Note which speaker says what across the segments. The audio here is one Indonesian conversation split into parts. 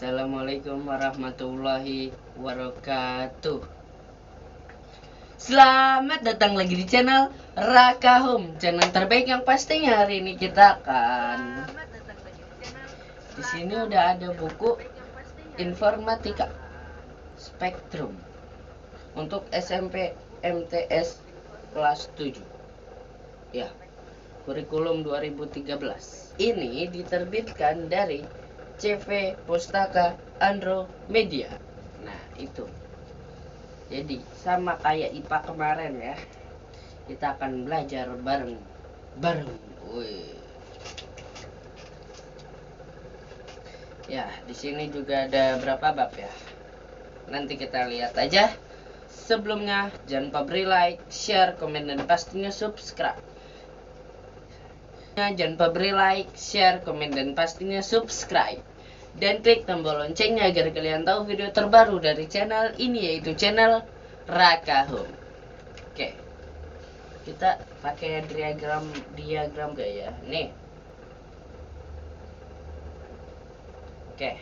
Speaker 1: Assalamualaikum warahmatullahi wabarakatuh. Selamat datang lagi di channel Raka Home, channel terbaik yang pastinya hari ini kita akan di sini udah ada buku informatika spektrum untuk SMP MTS kelas 7. Ya, kurikulum 2013. Ini diterbitkan dari CV Pustaka Andromedia. Nah, itu. Jadi sama kayak IPA kemarin ya. Kita akan belajar bareng. Wih. Ya, di sini juga ada berapa bab ya. Nanti kita lihat aja. Sebelumnya jangan lupa beri like, share, komen, dan pastinya subscribe. Jangan lupa beri like, share, komen, dan pastinya subscribe. Dan klik tombol loncengnya agar kalian tahu video terbaru dari channel ini, yaitu channel Raka Home. Oke, kita pakai diagram gak ya? Nih. Oke.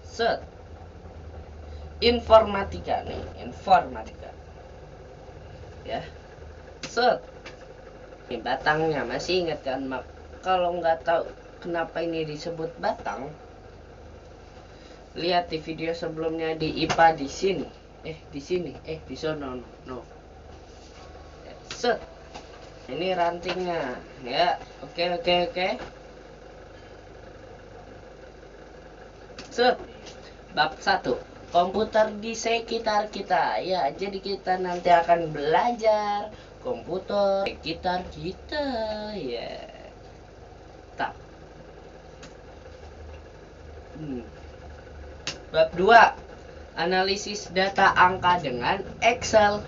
Speaker 1: Set. Informatika nih, informatika. Ya. Set. Ini batangnya masih ingat kan, Mak? Kalau nggak tahu kenapa ini disebut batang, lihat di video sebelumnya di IPA di sini. Di sono. No. Set. Ini rantingnya, ya. Oke. Set. Bab 1. Komputer di sekitar kita. Ya, jadi kita nanti akan belajar komputer di sekitar kita, ya. Tak. Bab 2. Analisis data angka dengan Excel.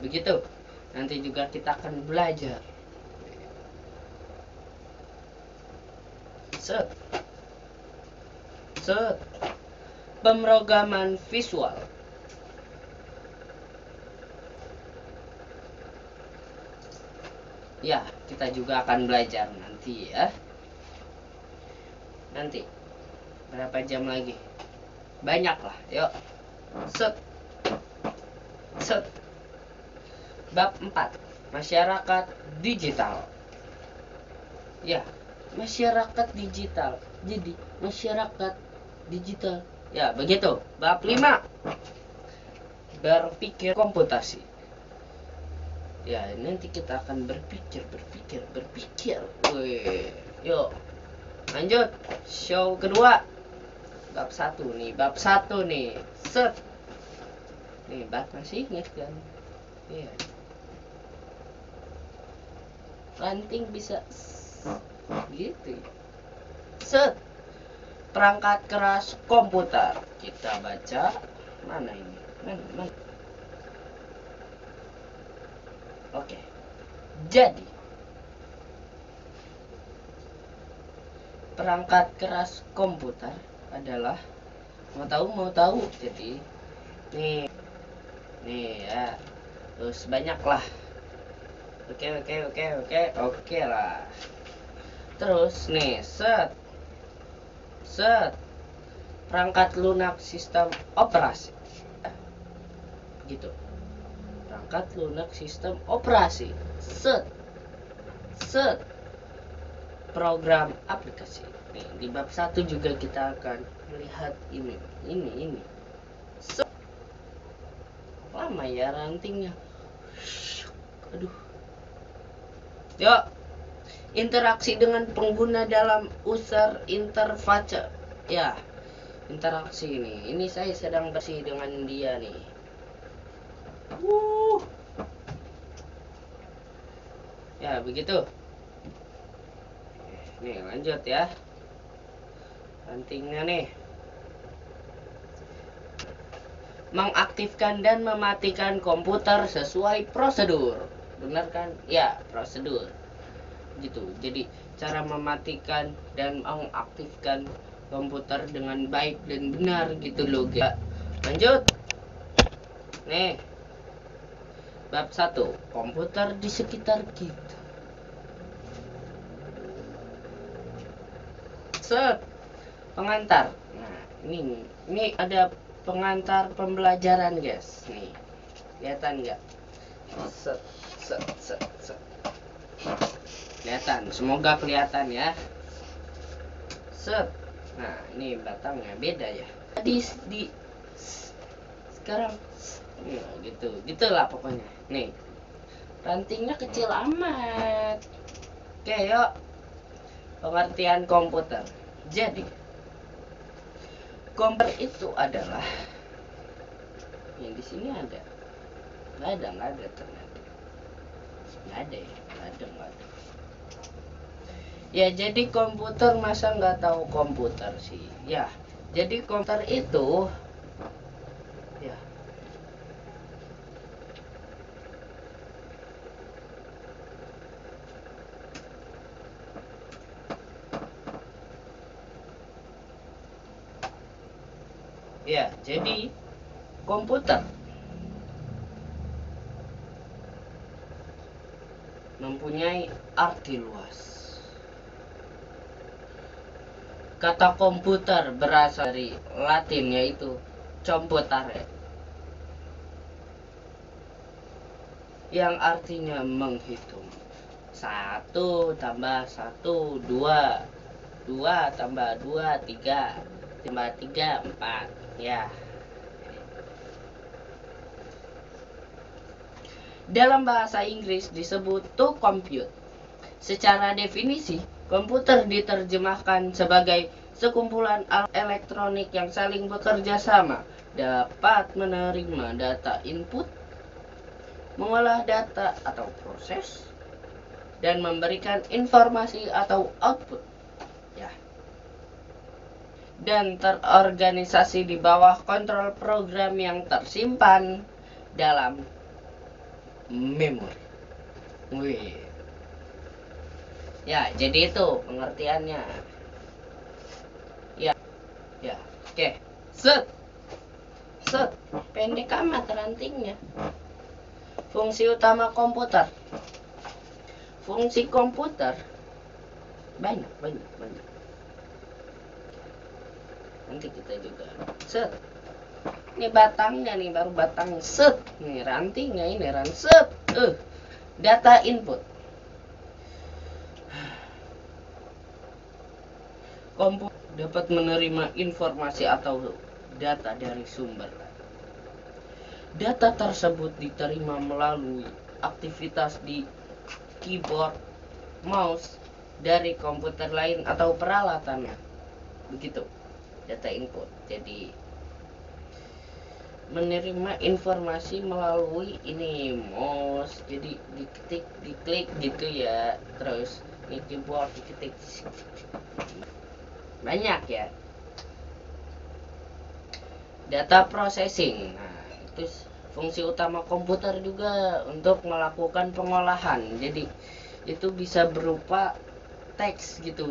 Speaker 1: Begitu. Nanti juga kita akan belajar. Set. Pemrograman visual. Ya, kita juga akan belajar nanti ya. Nanti berapa jam lagi? Banyak lah, yuk. Set. Bab 4. Masyarakat digital. Ya, masyarakat digital. Jadi, masyarakat digital. Ya, begitu. Bab 5. Berpikir komputasi. Ya, nanti kita akan berpikir. Wih, yuk. Lanjut. Show kedua. Bab 1 nih. Set. Nih, bab masih ingat kan? Iya. Ranting bisa gitu ya. Set. Perangkat keras komputer. Kita baca mana ini? Mana? Oke. Jadi perangkat keras komputer adalah mau tahu. Jadi nih ya. Terus banyak lah. Oke lah. Terus nih, set. Perangkat lunak sistem operasi. Gitu. Perangkat lunak sistem operasi. Set. Program aplikasi. Nih, di bab 1 juga kita akan melihat ini. Set. Lama ya rantingnya. Aduh. Yuk. Interaksi dengan pengguna dalam user interface. Ya, interaksi ini. Ini saya sedang bersih dengan dia nih. Ya, begitu. Nih, lanjut ya. Rantingnya nih. Mengaktifkan dan mematikan komputer sesuai prosedur. Benar kan? Ya, prosedur. Gitu. Jadi cara mematikan dan mengaktifkan komputer dengan baik dan benar gitu loh, guys. Lanjut. Nih. Bab 1. Komputer di sekitar kita. set, pengantar. Nah, ini ada pengantar pembelajaran, guys. Nih, kelihatan nggak? Set, set, set, set. Kelihatan, semoga kelihatan ya. Set. Nah, ini batangnya beda ya. Di sekarang nah, gitulah pokoknya. Nih, rantingnya kecil amat. Oke, yuk. Pengertian komputer. Jadi, komputer itu adalah yang di sini ada. Nggak ada ternyata. Nggak ada ya, nggak ada. Ya, jadi komputer, masa nggak tahu komputer sih? Ya, jadi komputer itu ya jadi komputer mempunyai arti luas. Kata komputer berasal dari Latin, yaitu computare, yang artinya menghitung. 1 tambah 1 2, 2 tambah 2 3, tambah 3 4. Ya, dalam bahasa Inggris disebut to compute. Secara definisi, komputer diterjemahkan sebagai sekumpulan alat elektronik yang saling bekerja sama, dapat menerima data input, mengolah data atau proses, dan memberikan informasi atau output. Ya. Dan terorganisasi di bawah kontrol program yang tersimpan dalam memori. Wih. Ya, jadi itu pengertiannya. Ya, oke. Set. Pendek amat rantingnya. Fungsi utama komputer. Fungsi komputer banyak. Nanti kita juga set. Ini batangnya nih, baru batang set. Nih rantingnya ini set. Data input. Komputer dapat menerima informasi atau data dari sumber. Data tersebut diterima melalui aktivitas di keyboard, mouse dari komputer lain atau peralatannya. Begitu data input. Jadi menerima informasi melalui ini mouse, jadi diklik gitu ya, terus ini keyboard diketik banyak ya. Data processing, nah itu fungsi utama komputer juga untuk melakukan pengolahan. Jadi itu bisa berupa teks gitu.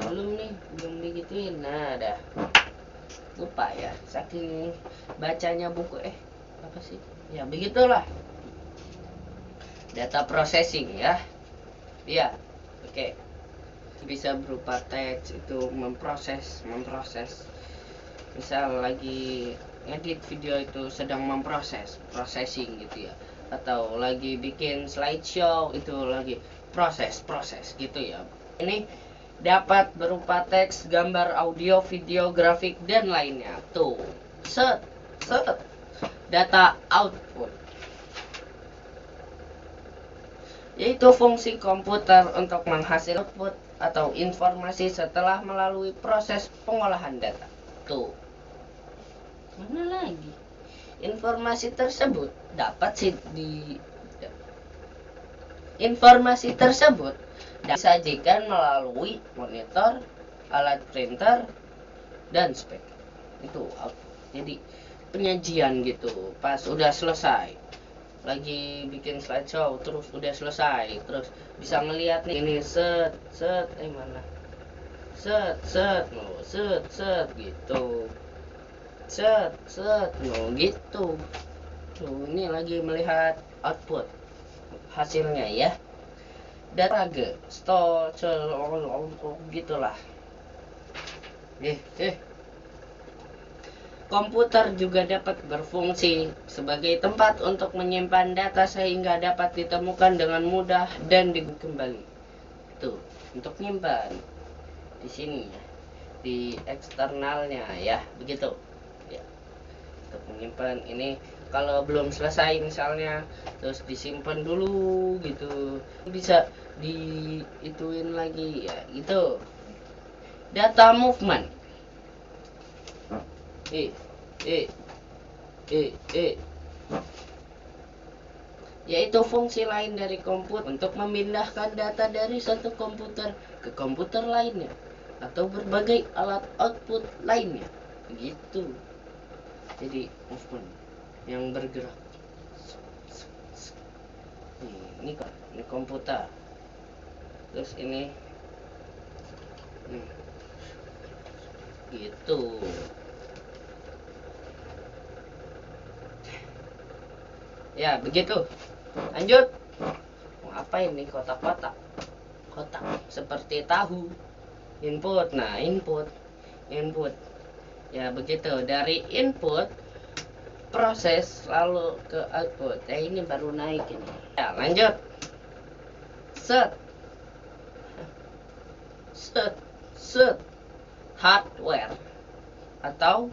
Speaker 1: belum digituin. Nah, dah lupa ya, saking bacanya buku. Apa sih ya, begitulah data processing ya. Oke. Bisa berupa teks, itu memproses. Misal lagi edit video, itu sedang processing gitu ya, atau lagi bikin slideshow, itu lagi proses gitu ya. Ini dapat berupa teks, gambar, audio, video, grafik, dan lainnya. Tuh, set. Data output, yaitu fungsi komputer untuk menghasilkan output atau informasi setelah melalui proses pengolahan data. Tuh, mana lagi? Informasi tersebut disajikan melalui monitor, alat printer, dan spek. Itu output. Jadi penyajian gitu. Pas udah selesai, lagi bikin slideshow, terus udah selesai, terus bisa ngelihat nih, ini set mana set gitu, gitu. Tuh, ini lagi melihat output hasilnya ya. Data store gitulah. Komputer juga dapat berfungsi sebagai tempat untuk menyimpan data sehingga dapat ditemukan dengan mudah dan kembali. Tuh, untuk nyimpan di sini ya, di eksternalnya ya, begitu. Ya, untuk menyimpan ini kalau belum selesai misalnya, terus disimpan dulu gitu, bisa diituin lagi ya, gitu. Data movement. eh eh eh eh yaitu fungsi lain dari komputer untuk memindahkan data dari satu komputer ke komputer lainnya atau berbagai alat output lainnya, gitu. Jadi movement yang bergerak. Ini komputer, terus ini gitu. Ya begitu, lanjut. Apa ini kotak-kotak? Kotak seperti tahu. Input, nah input ya begitu. Dari input proses lalu ke output. Ini baru naik ini. Ya lanjut. Set hardware atau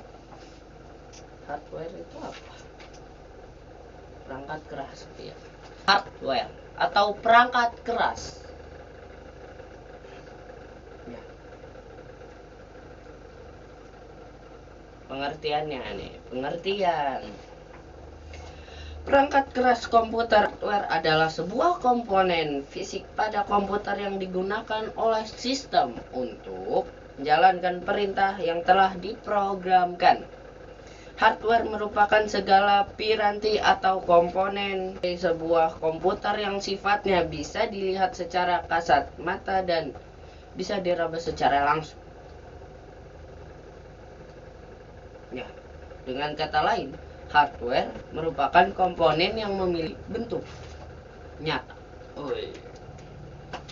Speaker 1: hardware itu apa? Perangkat keras ya. Hardware atau perangkat keras ya. Pengertiannya nih, pengertian perangkat keras komputer. Hardware adalah sebuah komponen fisik pada komputer yang digunakan oleh sistem untuk menjalankan perintah yang telah diprogramkan. Hardware merupakan segala piranti atau komponen dari sebuah komputer yang sifatnya bisa dilihat secara kasat mata dan bisa diraba secara langsung. Ya, dengan kata lain, hardware merupakan komponen yang memiliki bentuk nyata.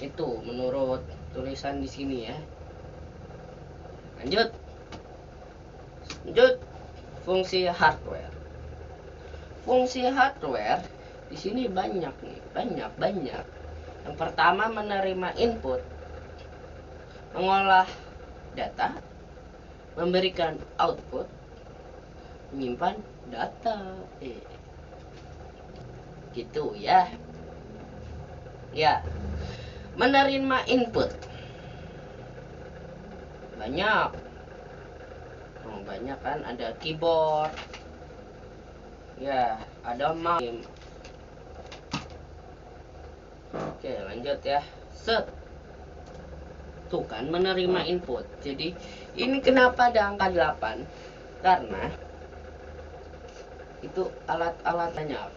Speaker 1: Itu menurut tulisan di sini ya. Lanjut. Fungsi hardware. Fungsi hardware di sini banyak nih, banyak. Yang pertama, menerima input, mengolah data, memberikan output, menyimpan data. Gitu ya. Ya. Menerima input. Banyak kan, ada keyboard. Ya, ada mouse. Oke, lanjut ya. Tuh kan, menerima input. Jadi, ini kenapa ada angka 8? Karena itu alat-alat banyak.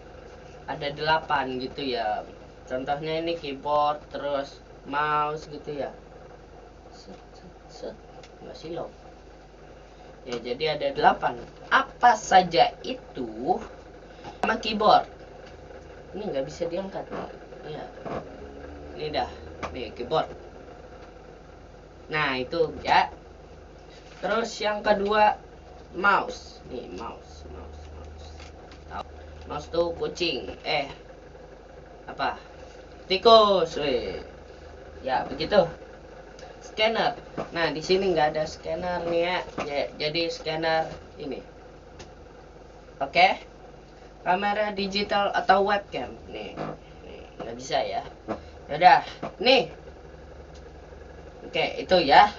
Speaker 1: Ada 8 gitu ya. Contohnya ini keyboard, terus mouse gitu ya. Nggak silau. Ya, jadi ada 8. Apa saja itu? Sama keyboard. Ini nggak bisa diangkat. Ya. Ini dah. Nih keyboard. Nah, itu ya. Terus yang kedua, mouse. Nih, mouse. Mouse tuh kucing. Apa? Tikus. Ya, begitu. Scanner. Nah, di sini nggak ada scanner nih ya. Jadi scanner ini. Oke. Kamera digital atau webcam. Nih nggak bisa ya. Yaudah, nih. Oke, itu ya.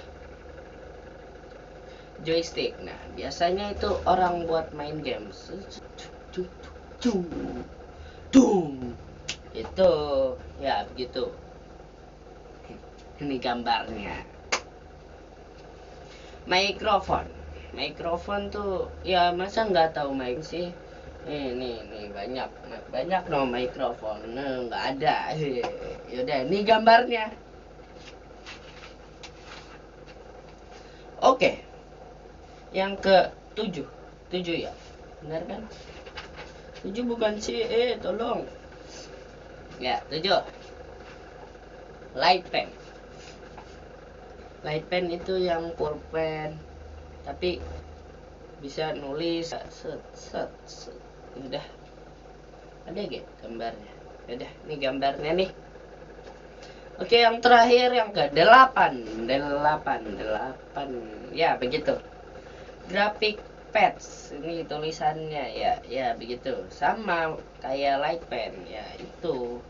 Speaker 1: Joystick. Nah, biasanya itu orang buat main games. Itu ya begitu. Ini gambarnya. Mikrofon tuh ya, masa nggak tahu mic sih? Nih banyak dong mikrofon. Nggak ada. Yaudah, ini gambarnya. Oke. Yang ke 7 ya, benar kan? 7 bukan sih, tolong. Ya, 7. Light pen. Light pen itu yang pulpen, tapi bisa nulis set set set. Udah ada gak gambarnya? Udah, ini gambarnya nih. Oke, yang terakhir yang ke 8 ya begitu. Graphic pads, ini tulisannya ya begitu, sama kayak light pen ya itu.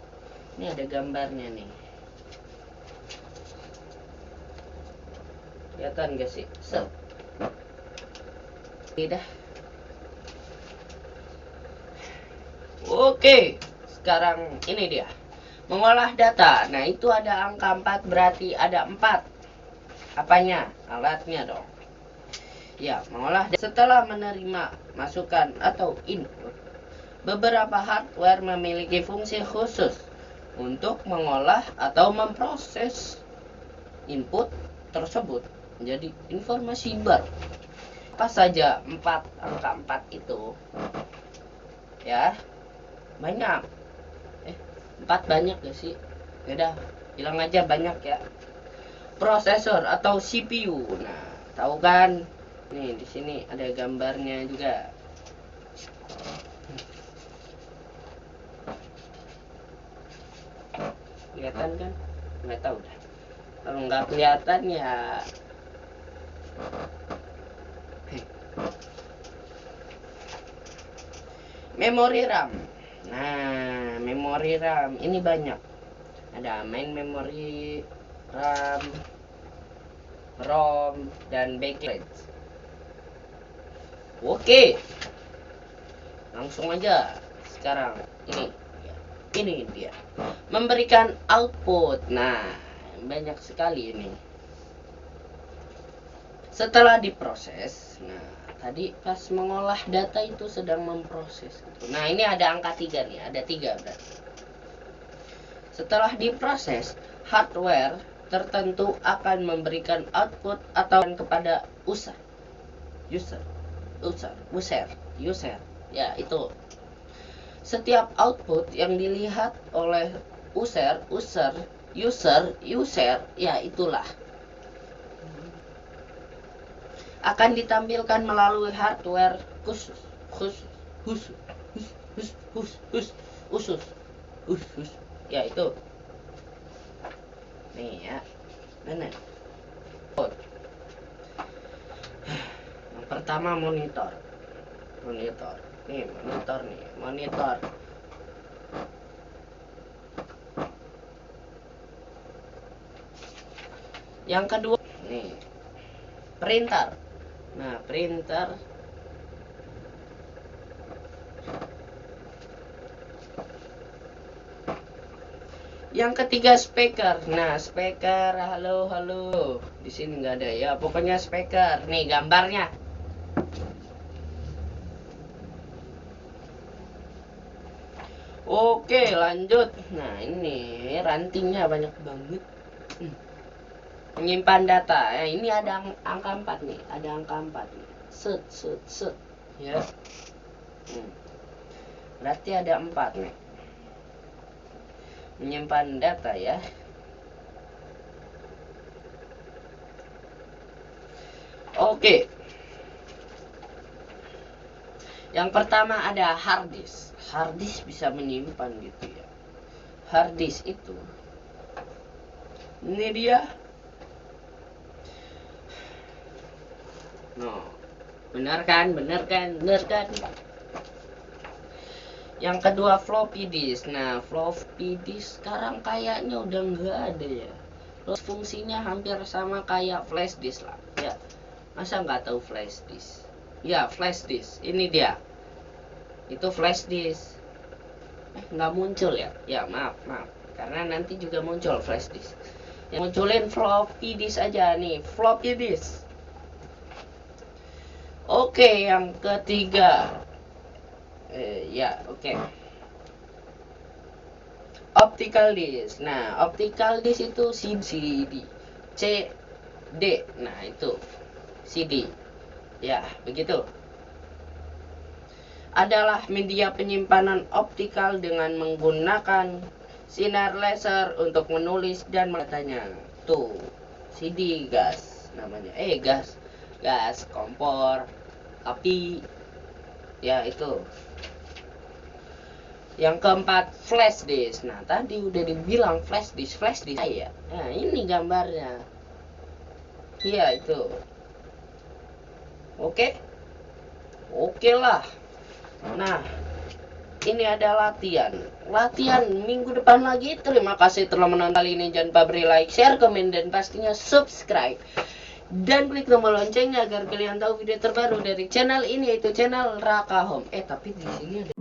Speaker 1: Ini ada gambarnya nih, kelihatan gak sih? Tidak. Oke, sekarang ini dia mengolah data. Nah, itu ada angka 4, berarti ada 4 apanya? Alatnya dong. Ya, mengolah setelah menerima masukan atau input. Beberapa hardware memiliki fungsi khusus untuk mengolah atau memproses input tersebut menjadi informasi baru. Apa saja angka 4 itu? Ya, banyak. 4 banyak gak sih? Beda, bilang aja banyak ya. Prosesor atau CPU. Nah, tahu kan? Nih, di sini ada gambarnya juga. Kelihatan kan? Nggak tahu dah. Kalau nggak kelihatan ya memori RAM. Nah, memori RAM ini banyak. Ada main memory, RAM, ROM, dan backlight. Oke, langsung aja sekarang ini dia memberikan output. Nah, banyak sekali ini. Setelah diproses, nah tadi pas mengolah data itu sedang memproses gitu. Nah, ini ada angka 3 nih, ada 3 berarti. Setelah diproses, hardware tertentu akan memberikan output atau kepada user. Ya, itu. Setiap output yang dilihat oleh user, ya itulah akan ditampilkan melalui hardware khusus ya itu nih ya. Mana yang pertama monitor nih, monitor yang kedua nih printer. Nah, printer yang ketiga speaker. Nah, speaker, halo di sini nggak ada ya, pokoknya speaker nih gambarnya. Oke, lanjut. Nah, ini rantingnya banyak banget. Menyimpan data. Ini ada angka 4 nih, set ya. Berarti ada 4 nih. Menyimpan data ya. Oke. Yang pertama ada hard disk. Hard disk bisa menyimpan gitu ya. Hard disk itu ini dia. No. Benar kan? Yang kedua floppy disk. Nah, floppy disk sekarang kayaknya udah nggak ada ya. Terus fungsinya hampir sama kayak flash disk lah ya. Masa nggak tahu flash disk? Ya, flash disk. Ini dia. Itu flash disk. Nggak muncul ya? Ya, maaf. Karena nanti juga muncul flash disk. Yang munculin floppy disk aja nih, floppy disk. Oke, yang ketiga. Oke. Optical disk. Nah, optical disk itu CD. Nah, itu CD. Ya, begitu. Adalah media penyimpanan optikal dengan menggunakan sinar laser untuk menulis dan mengatanya. Tuh. CD gas namanya, gas kompor, tapi ya itu. Yang keempat, flash disk. Nah, tadi udah dibilang flash disk saya. Nah, ini gambarnya. Iya, itu. Oke. Oke lah. Nah, ini ada latihan minggu depan lagi. Terima kasih telah menonton kali ini. Jangan lupa beri like, share, komen, dan pastinya subscribe dan klik tombol loncengnya agar kalian tahu video terbaru dari channel ini, yaitu channel Raka Home. Tapi di sini ada